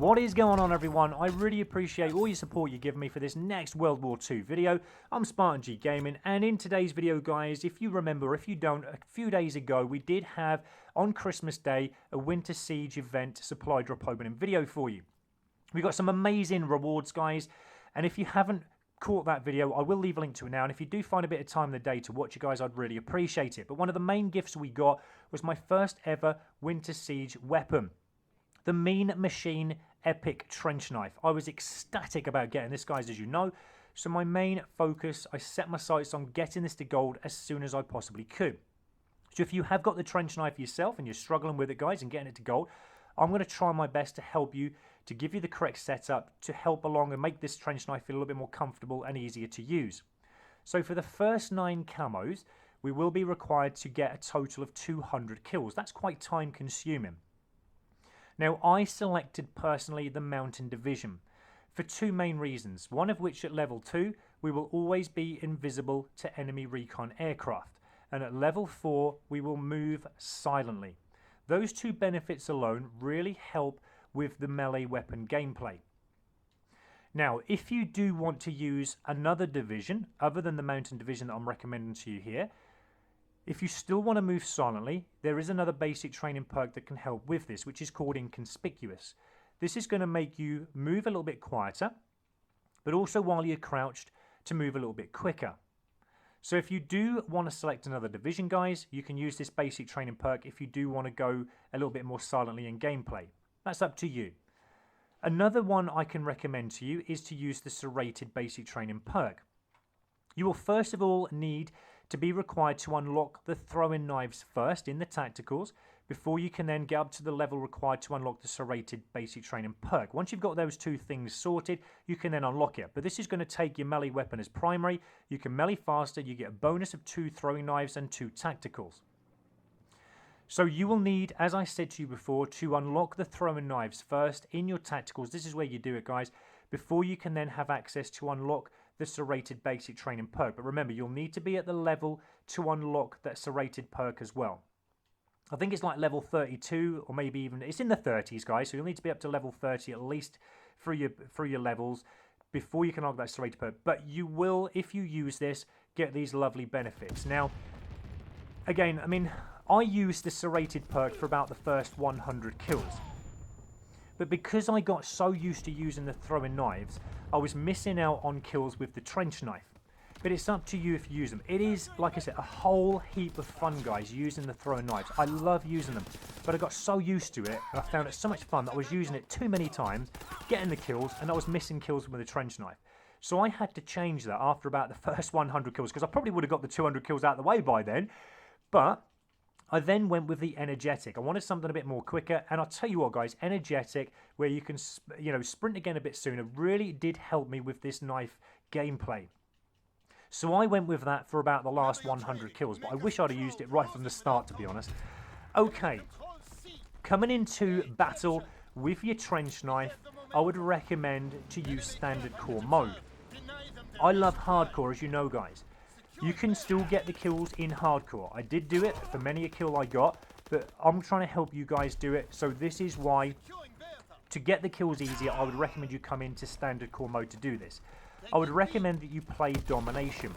What is going on, everyone? I really appreciate all your support you give me for this next World War II video. I'm Spartan G Gaming, and in today's video, guys, if you remember, if you don't, a few days ago we did have, on Christmas Day, a Winter Siege event supply drop opening video for you. We got some amazing rewards, guys, and if you haven't caught that video, I will leave a link to it now, and if you do find a bit of time in the day to watch it, guys, I'd really appreciate it. But one of the main gifts we got was my first ever Winter Siege weapon. The Mean Machine Epic Trench Knife. I was ecstatic about getting this, guys, as you know. So my main focus, I set my sights on getting this to gold as soon as I possibly could. So if you have got the trench knife yourself and you're struggling with it, guys, and getting it to gold, I'm going to try my best to help you, to give you the correct setup, to help along and make this trench knife feel a little bit more comfortable and easier to use. So for the first 9 camos, we will be required to get a total of 200 kills. That's quite time consuming. Now, I selected personally the Mountain Division for 2 main reasons, one of which at level 2 we will always be invisible to enemy recon aircraft, and at level 4 we will move silently. Those 2 benefits alone really help with the melee weapon gameplay. Now, if you do want to use another division other than the Mountain Division that I'm recommending to you here, if you still want to move silently, there is another basic training perk that can help with this, which is called Inconspicuous. This is going to make you move a little bit quieter, but also while you're crouched to move a little bit quicker. So if you do want to select another division, guys, you can use this basic training perk if you do want to go a little bit more silently in gameplay. That's up to you. Another one I can recommend to you is to use the Serrated basic training perk. You will first of all need to be required to unlock the throwing knives first in the tacticals before you can then get up to the level required to unlock the Serrated basic training perk. Once you've got those 2 things sorted, you can then unlock it. But this is going to take your melee weapon as primary. You can melee faster, you get a bonus of 2 throwing knives and 2 tacticals. So you will need, as I said to you before, to unlock the throwing knives first in your tacticals. This is where you do it, guys, before you can then have access to unlock the Serrated basic training perk. But remember, you'll need to be at the level to unlock that Serrated perk as well. I think it's like level 32, or maybe even, it's in the 30s, guys, so you'll need to be up to level 30 at least through your levels before you can unlock that Serrated perk. But you will, if you use this, get these lovely benefits. Now, again, I mean, I used the Serrated perk for about the first 100 kills. But because I got so used to using the throwing knives, I was missing out on kills with the trench knife. But it's up to you if you use them. It is, like I said, a whole heap of fun, guys, using the throwing knives. I love using them. But I got so used to it, and I found it so much fun that I was using it too many times, getting the kills, and I was missing kills with the trench knife. So I had to change that after about the first 100 kills, because I probably would have got the 200 kills out of the way by then. But I then went with the Energetic. I wanted something a bit more quicker, and I'll tell you what, guys, Energetic, where you can, sprint again a bit sooner, really did help me with this knife gameplay. So I went with that for about the last 100 kills, but I wish I'd have used it right from the start, to be honest. Okay, coming into battle with your trench knife, I would recommend to use Standard Core mode. I love Hardcore, as you know, guys. You can still get the kills in Hardcore. I did do it for many a kill I got, but I'm trying to help you guys do it. So this is why, to get the kills easier, I would recommend you come into Standard Core mode to do this. I would recommend that you play Domination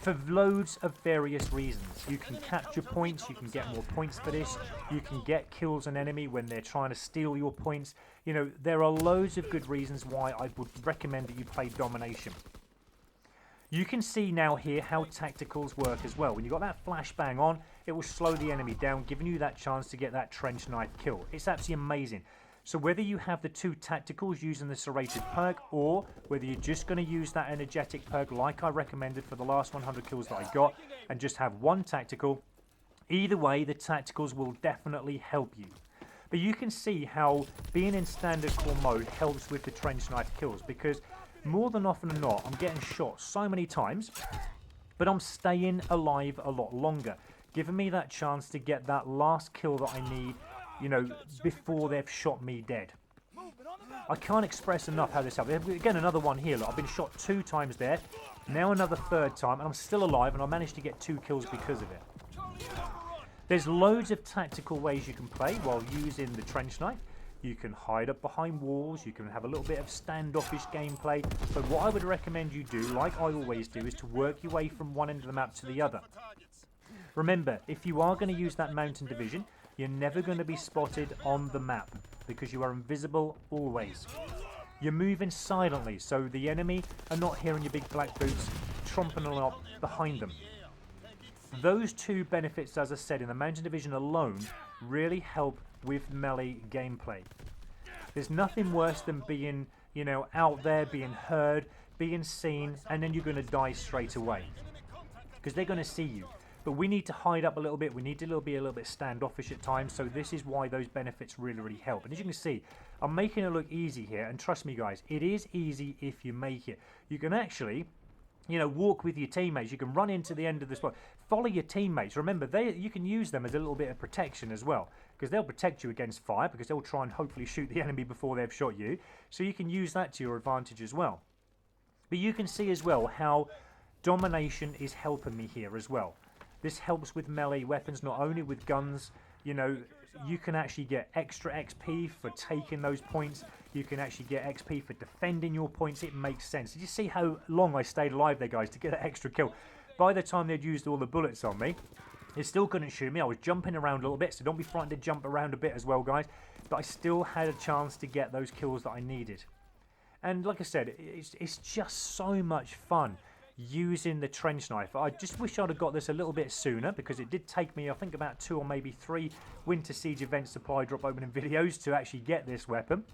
for loads of various reasons. You can capture points, you can get more points for this, you can get kills an enemy when they're trying to steal your points. You know, there are loads of good reasons why I would recommend that you play Domination. You can see now here how tacticals work as well. When you've got that flashbang on, it will slow the enemy down, giving you that chance to get that trench knife kill. It's absolutely amazing. So whether you have the 2 tacticals using the Serrated perk, or whether you're just going to use that Energetic perk like I recommended for the last 100 kills that I got, and just have 1 tactical, either way, the tacticals will definitely help you. But you can see how being in Standard Core mode helps with the trench knife kills, because more than often than not, I'm getting shot so many times, but I'm staying alive a lot longer, giving me that chance to get that last kill that I need, before they've shot me dead. I can't express enough how this happened. Again, another one here. Look, I've been shot 2 times there, now another 3rd time, and I'm still alive, and I managed to get 2 kills because of it. There's loads of tactical ways you can play while using the trench knife. You can hide up behind walls. You can have a little bit of standoffish gameplay. But what I would recommend you do, like I always do, is to work your way from one end of the map to the other. Remember, if you are going to use that mountain division, you're never going to be spotted on the map because you are invisible always. You're moving silently, so the enemy are not hearing your big black boots tromping along behind them. Those two benefits, as I said, in the mountain division alone, really help with melee gameplay. There's nothing worse than being, you know, out there, being heard, being seen, and then you're going to die straight away because they're going to see you. But we need to hide up a little bit. We need to be a little bit standoffish at times. So this is why those benefits really help. And as you can see, I'm making it look easy here. And trust me, guys, it is easy if you make it. You can actually, you know, walk with your teammates. You can run into the end of the spot. Follow your teammates. Remember, you can use them as a little bit of protection as well, because they'll protect you against fire, because they'll try and hopefully shoot the enemy before they've shot you. So you can use that to your advantage as well. But you can see as well how domination is helping me here as well. This helps with melee weapons, not only with guns. You know, you can actually get extra XP for taking those points. You can actually get XP for defending your points. It makes sense. Did you see how long I stayed alive there, guys, to get that extra kill? By the time they'd used all the bullets on me, they still couldn't shoot me. I was jumping around a little bit, so don't be frightened to jump around a bit as well, guys. But I still had a chance to get those kills that I needed. And like I said, it's just so much fun using the trench knife. I just wish I'd have got this a little bit sooner, because it did take me, I think, about 2 or maybe 3 Winter Siege event supply drop opening videos to actually get this weapon.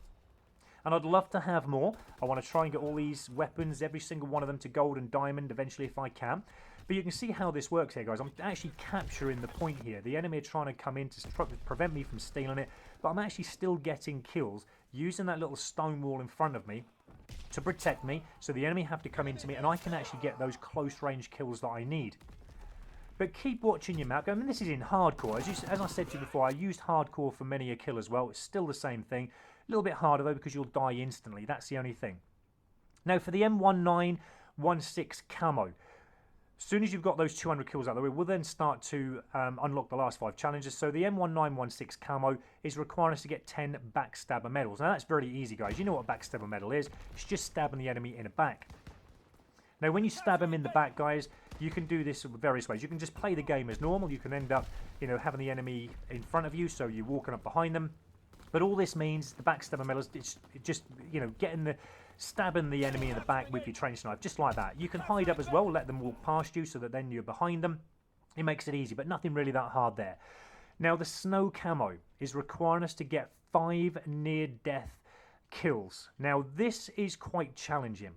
And I'd love to have more. I want to try and get all these weapons, every single one of them, to gold and diamond eventually if I can. But you can see how this works here, guys. I'm actually capturing the point here. The enemy are trying to come in to prevent me from stealing it, but I'm actually still getting kills using that little stone wall in front of me to protect me, so the enemy have to come into me, and I can actually get those close range kills that I need. But keep watching your map. I mean, this is in hardcore. As I said to you before, I used hardcore for many a kill as well. It's still the same thing. A little bit harder though, because you'll die instantly. That's the only thing. Now for the M1916 Camo, as soon as you've got those 200 kills out of the way, we'll then start to unlock the last 5 challenges. So the M1916 Camo is requiring us to get 10 backstabber medals. Now that's very easy, guys. You know what a backstabber medal is. It's just stabbing the enemy in the back. Now when you stab them in the back, guys, you can do this various ways. You can just play the game as normal. You can end up, you know, having the enemy in front of you, so you're walking up behind them. But all this means, the backstabber medals, it's just, you know, stabbing the enemy in the back with your trench knife, just like that. You can hide up as well, let them walk past you, so that then you're behind them. It makes it easy, but nothing really that hard there. Now the snow camo is requiring us to get 5 near-death kills. Now this is quite challenging.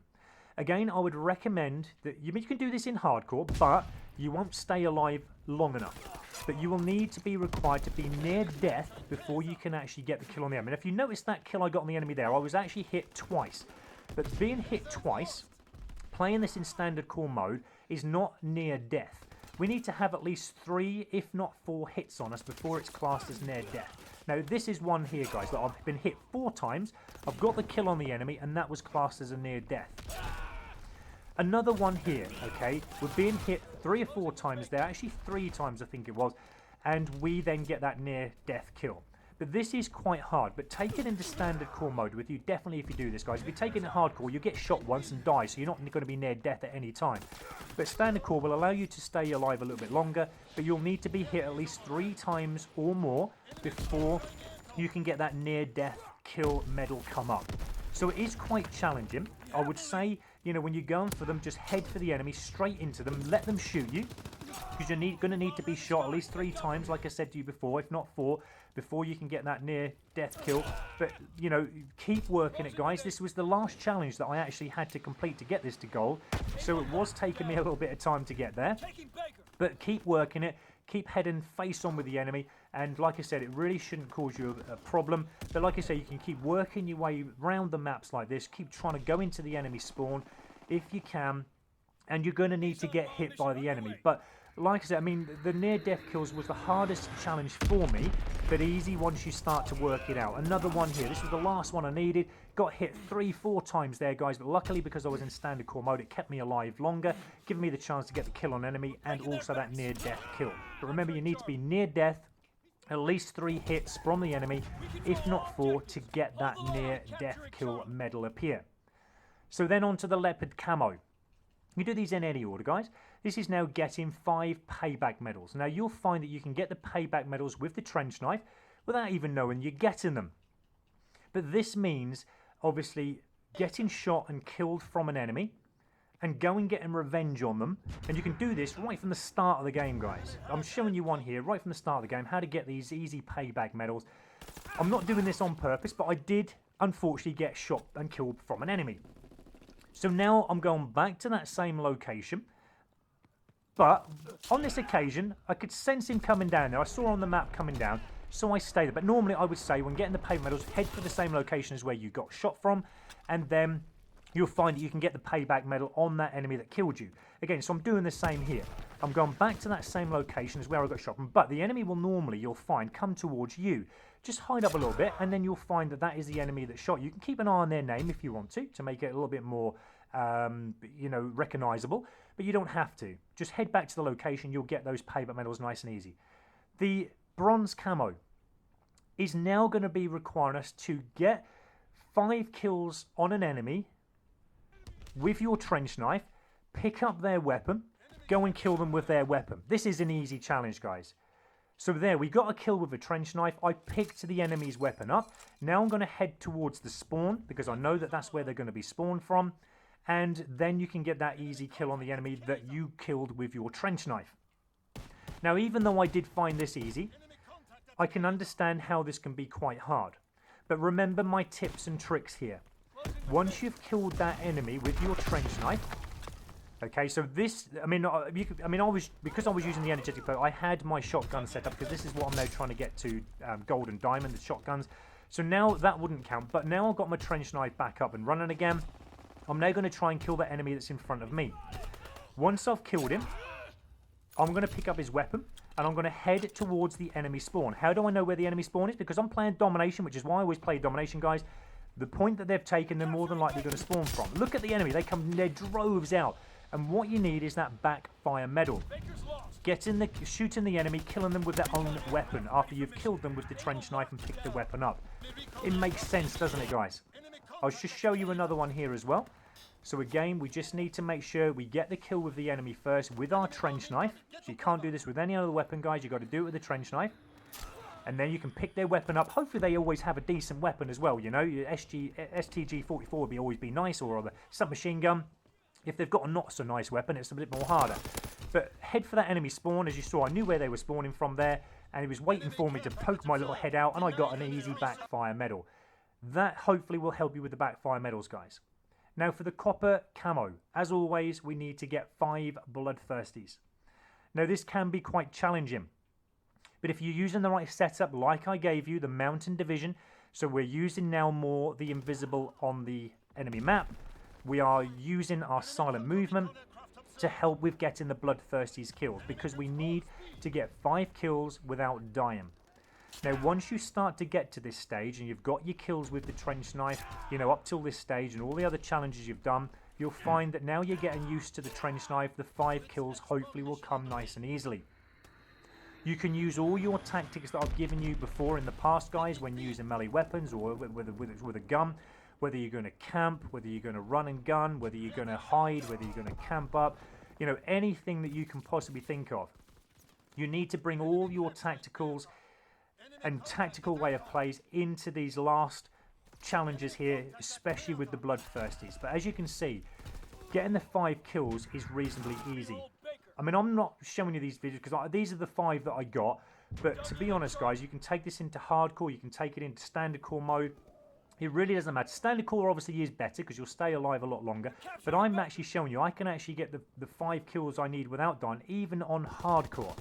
Again, I would recommend that you can do this in hardcore, but you won't stay alive long enough. But you will need to be required to be near death before you can actually get the kill on the enemy. And if you notice that kill I got on the enemy there, I was actually hit twice. But being hit twice, playing this in standard core mode, is not near death. We need to have at least 3, if not 4 hits on us before it's classed as near death. Now this is one here, guys, that I've been hit 4 times. I've got the kill on the enemy, and that was classed as a near death. Another one here, okay, we're being hit 3 or 4 times there, actually 3 times I think it was, and we then get that near death kill. But this is quite hard, but take it into standard core mode with you, definitely if you do this, guys. If you take it in hardcore, you get shot once and die, so you're not going to be near death at any time. But standard core will allow you to stay alive a little bit longer, but you'll need to be hit at least 3 times or more before you can get that near death kill medal come up. So it is quite challenging. I would say, you know, when you're going for them, just head for the enemy, straight into them, let them shoot you, because you're going to need to be shot at least 3 times, like I said to you before, if not 4, before you can get that near death kill. But, you know, keep working it, guys. This was the last challenge that I actually had to complete to get this to gold, so it was taking me a little bit of time to get there. But keep working it. Keep heading face on with the enemy, and like I said, it really shouldn't cause you a problem. But like I say, you can keep working your way around the maps like this, keep trying to go into the enemy spawn if you can, and you're going to need to get hit by the enemy. But like I said, I mean, the near-death kills was the hardest challenge for me, but easy once you start to work it out. Another one here. This was the last one I needed. Got hit 3-4 times there, guys, but luckily because I was in standard core mode, it kept me alive longer, giving me the chance to get the kill on enemy and also that near-death kill. But remember, you need to be near death at least 3 hits from the enemy, if not 4, to get that near-death kill medal up here. So then on to the Leopard Camo. You do these in any order, guys. This is now getting 5 payback medals. Now you'll find that you can get the payback medals with the trench knife without even knowing you're getting them. But this means, obviously, getting shot and killed from an enemy and going getting revenge on them. And you can do this right from the start of the game, guys. I'm showing you one here right from the start of the game, how to get these easy payback medals. I'm not doing this on purpose, but I did, unfortunately, get shot and killed from an enemy. So now I'm going back to that same location. But on this occasion, I could sense him coming down there. I saw on the map coming down, so I stayed there. But normally I would say when getting the payback medals, head for the same location as where you got shot from, and then you'll find that you can get the payback medal on that enemy that killed you. Again, so I'm doing the same here. I'm going back to that same location as where I got shot from, but the enemy will normally, you'll find, come towards you. Just hide up a little bit, and then you'll find that that is the enemy that shot you. You can keep an eye on their name if you want to make it a little bit more, recognizable, but you don't have to. Just head back to the location, you'll get those payback medals nice and easy. The bronze camo is now going to be requiring us to get 5 kills on an enemy with your trench knife, pick up their weapon, go and kill them with their weapon. This is an easy challenge, guys. So there, we got a kill with a trench knife. I picked the enemy's weapon up. Now I'm going to head towards the spawn, because I know that that's where they're going to be spawned from. And then you can get that easy kill on the enemy that you killed with your trench knife. Now, even though I did find this easy, I can understand how this can be quite hard. But remember my tips and tricks here. Once you've killed that enemy with your trench knife, okay, so this, because I was using the energetic bow, I had my shotgun set up, because this is what I'm now trying to get to, gold and diamond, the shotguns. So now that wouldn't count, but now I've got my trench knife back up and running again. I'm now going to try and kill the enemy that's in front of me. Once I've killed him, I'm going to pick up his weapon, and I'm going to head towards the enemy spawn. How do I know where the enemy spawn is? Because I'm playing domination, which is why I always play domination, guys. The point that they've taken, they're more than likely going to spawn from. Look at the enemy. They come in their droves out. And what you need is that backfire medal. Shooting the enemy, killing them with their own weapon after you've killed them with the trench knife and picked the weapon up. It makes sense, doesn't it, guys? I'll just show you another one here as well. So again, we just need to make sure we get the kill with the enemy first with our trench knife. So you can't do this with any other weapon, guys. You've got to do it with the trench knife. And then you can pick their weapon up. Hopefully they always have a decent weapon as well, you know. Your STG-44 would always be nice, or the submachine gun. If they've got a not so nice weapon, it's a bit more harder. But head for that enemy spawn. As you saw, I knew where they were spawning from there, and he was waiting for me to poke my little head out, and I got an easy backfire medal. That hopefully will help you with the backfire medals, guys. Now for the copper camo, as always, we need to get 5 bloodthirsties. Now this can be quite challenging, but if you're using the right setup, like I gave you, the mountain division, so we're using now more the invisible on the enemy map. We are using our silent movement to help with getting the bloodthirsties killed, because we need to get 5 kills without dying. Now, once you start to get to this stage and you've got your kills with the trench knife, you know, up till this stage and all the other challenges you've done, you'll find that now you're getting used to the trench knife, the 5 kills hopefully will come nice and easily. You can use all your tactics that I've given you before in the past, guys, when using melee weapons or with a gun. Whether you're going to camp, whether you're going to run and gun, whether you're going to hide, whether you're going to camp up, you know, anything that you can possibly think of. You need to bring all your tacticals and tactical way of plays into these last challenges here, especially with the bloodthirsties. But as you can see, getting the 5 kills is reasonably easy. I mean, I'm not showing you these videos because these are the 5 that I got. But to be honest, guys, you can take this into hardcore, you can take it into standard core mode. It really doesn't matter. Standard core obviously is better because you'll stay alive a lot longer. But I'm actually showing you I can actually get the 5 kills I need without dying, even on hardcore,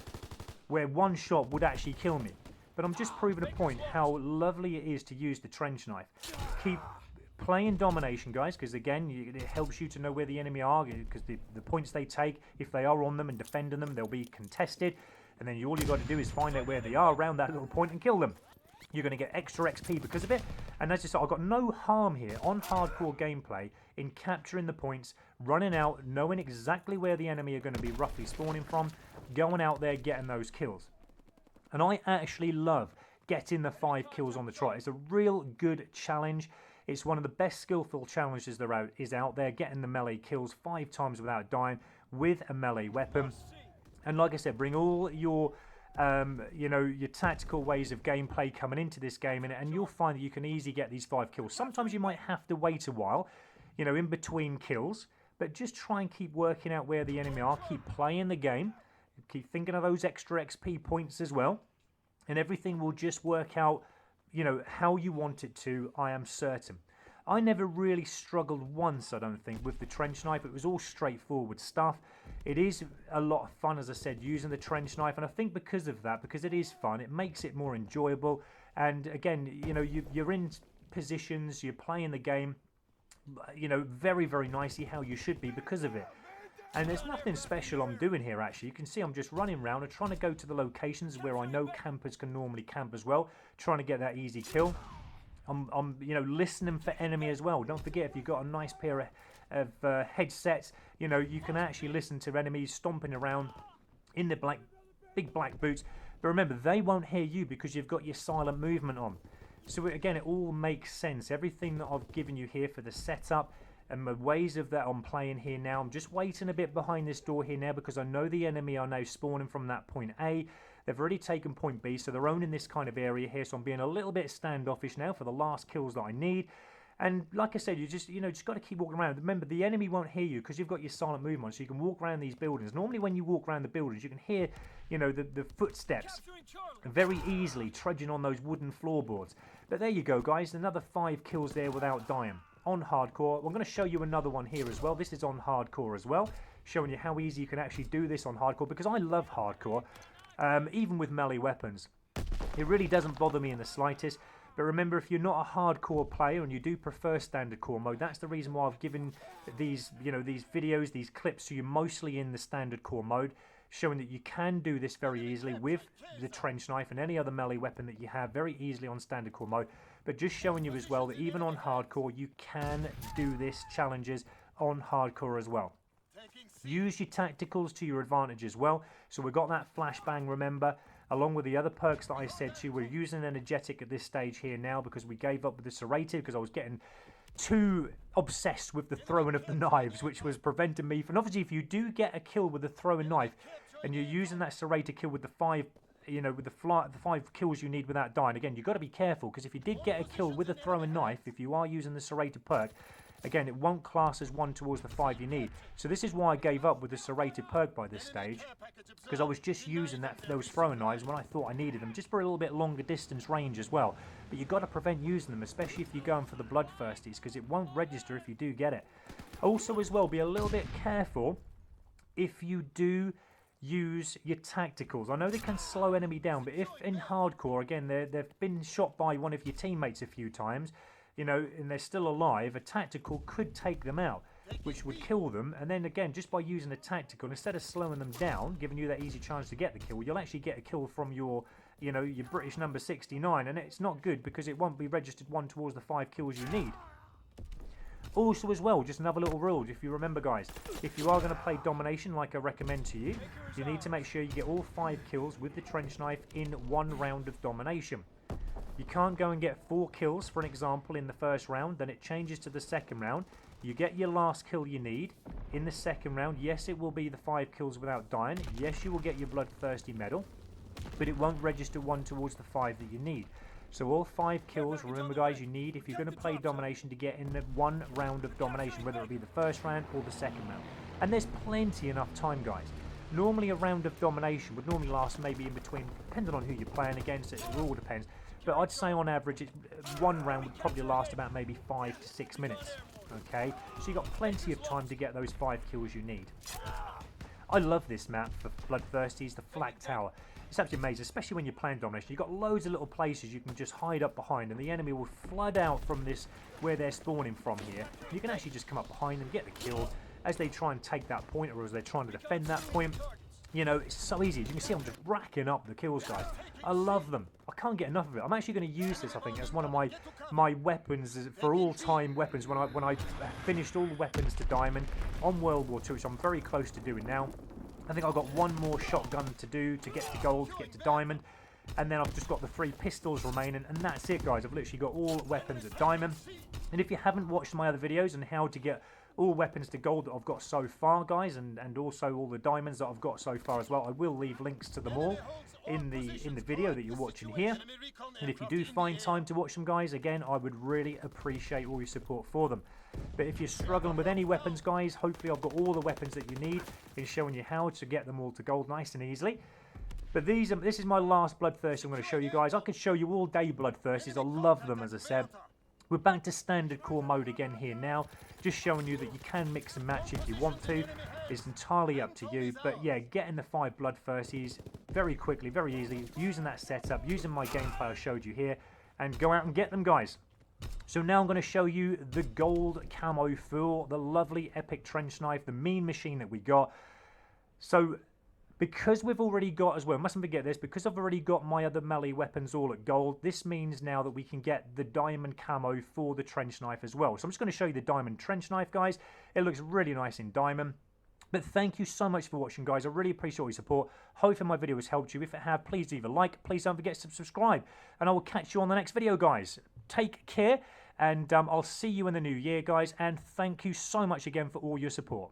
where one shot would actually kill me. But I'm just proving a point how lovely it is to use the trench knife. Keep playing domination, guys, because again, it helps you to know where the enemy are, because the points they take, if they are on them and defending them, they'll be contested. And then all you've got to do is find out where they are around that little point and kill them. You're going to get extra XP because of it. And as I said, I've got no harm here on hardcore gameplay in capturing the points, running out, knowing exactly where the enemy are going to be roughly spawning from, going out there, getting those kills. And I actually love getting the 5 kills on the trot. It's a real good challenge. It's one of the best skillful challenges there is out there, getting the melee kills 5 times without dying with a melee weapon. And like I said, bring all your you know, your tactical ways of gameplay coming into this game, and you'll find that you can easily get these 5 kills. Sometimes you might have to wait a while, you know, in between kills, but just try and keep working out where the enemy are, keep playing the game, keep thinking of those extra XP points as well, and everything will just work out, you know, how you want it to, I am certain. I never really struggled once, I don't think, with the trench knife. It was all straightforward stuff. It is a lot of fun, as I said, using the trench knife, and I think because of that, because it is fun, it makes it more enjoyable. And again, you know, you're in positions, you're playing the game, you know, very, very nicely how you should be because of it. And there's nothing special I'm doing here, actually. You can see I'm just running around and trying to go to the locations where I know campers can normally camp as well, trying to get that easy kill. I'm you know, listening for enemy as well. Don't forget, if you've got a nice pair of headsets, you know, you can actually listen to enemies stomping around in the big black boots. But remember, they won't hear you because you've got your silent movement on. So again, it all makes sense. Everything that I've given you here for the setup and the ways of that I'm playing here now. I'm just waiting a bit behind this door here now because I know the enemy are now spawning from that point A. They've already taken point B, so they're owning this kind of area here. So I'm being a little bit standoffish now for the last kills that I need. And like I said, you just got to keep walking around. Remember, the enemy won't hear you because you've got your silent movement on, so you can walk around these buildings. Normally, when you walk around the buildings, you can hear, you know, the footsteps very easily trudging on those wooden floorboards. But there you go, guys. Another 5 kills there without dying on hardcore. I'm going to show you another one here as well. This is on hardcore as well, showing you how easy you can actually do this on hardcore, because I love hardcore, even with melee weapons. It really doesn't bother me in the slightest. But remember, if you're not a hardcore player and you do prefer standard core mode, that's the reason why I've given these, you know, these videos, these clips to you mostly in the standard core mode, showing that you can do this very easily with the trench knife and any other melee weapon that you have very easily on standard core mode. But just showing you as well that even on hardcore, you can do this challenges on hardcore as well. Use your tacticals to your advantage as well. So we've got that flashbang, remember, along with the other perks that I said to you. We're using energetic at this stage here now because we gave up with the serrated because I was getting too obsessed with the throwing of the knives, which was preventing me from... Obviously, if you do get a kill with the throwing knife and you're using that serrated kill with the 5, you know, with the 5 kills you need without dying, again, you've got to be careful, because if you did get a kill with a throwing knife, if you are using the serrated perk, again, it won't class as 1 towards the 5 you need. So this is why I gave up with the serrated perk by this stage, because I was just using those throwing knives when I thought I needed them, just for a little bit longer distance range as well. But you've got to prevent using them, especially if you're going for the bloodthirsties, because it won't register if you do get it. Also as well, be a little bit careful if you do use your tacticals. I know they can slow enemy down, but if in hardcore, again, they've been shot by one of your teammates a few times, you know, and they're still alive, a tactical could take them out, which would kill them. And then again, just by using a tactical, instead of slowing them down, giving you that easy chance to get the kill, you'll actually get a kill from your, you know, your British number 69, and it's not good because it won't be registered 1 towards the 5 kills you need. Also as well, just another little rule, if you remember, guys, if you are going to play domination like I recommend to you, you need to make sure you get all 5 kills with the trench knife in 1 round of domination. You can't go and get 4 kills, for an example, in the first round, then it changes to the second round. You get your last kill you need in the second round. Yes, it will be the 5 kills without dying. Yes, you will get your bloodthirsty medal, but it won't register 1 towards the 5 that you need. So all 5 kills, remember guys, you need if you're going to play domination to get in the 1 round of domination, whether it be the first round or the second round. And there's plenty enough time, guys. Normally a round of domination would normally last maybe in between, depending on who you're playing against, it all depends. But I'd say on average, 1 round would probably last about maybe 5 to 6 minutes. Okay, so you've got plenty of time to get those 5 kills you need. I love this map for Bloodthirsties, the Flag Tower. It's absolutely amazing, especially when you're playing domination. You've got loads of little places you can just hide up behind, and the enemy will flood out from this, where they're spawning from here. You can actually just come up behind them, get the kill, as they try and take that point, or as they're trying to defend that point. You know, it's so easy. As you can see, I'm just racking up the kills, guys. I love them. I can't get enough of it. I'm actually going to use this, I think, as one of my weapons for all-time weapons when I finished all the weapons to Diamond on World War II, which I'm very close to doing now. I think I've got 1 more shotgun to do to get to gold, to get to diamond. And then I've just got the 3 pistols remaining, and that's it, guys. I've literally got all weapons at diamond. And if you haven't watched my other videos on how to get all weapons to gold that I've got so far, guys, and also all the diamonds that I've got so far as well, I will leave links to them all in the video that you're watching here. And if you do find time to watch them, guys, again, I would really appreciate all your support for them. But if you're struggling with any weapons, guys, hopefully I've got all the weapons that you need in showing you how to get them all to gold nice and easily. But this is my last Bloodthirsty I'm going to show you guys. I could show you all day Bloodthirsties. I love them, as I said. We're back to standard core mode again here now. Just showing you that you can mix and match if you want to. It's entirely up to you. But yeah, getting the 5 Bloodthirsties very quickly, very easily. Using that setup, using my gameplay I showed you here. And go out and get them, guys. So now I'm going to show you the gold camo for the lovely epic trench knife, the mean machine that we got. So because we've already got as well, mustn't forget this, because I've already got my other melee weapons all at gold, this means now that we can get the diamond camo for the trench knife as well. So I'm just going to show you the diamond trench knife, guys. It looks really nice in diamond. But thank you so much for watching, guys. I really appreciate all your support. Hopefully my video has helped you. If it have, please leave a like. Please don't forget to subscribe. And I will catch you on the next video, guys. Take care, and I'll see you in the new year, guys. And thank you so much again for all your support.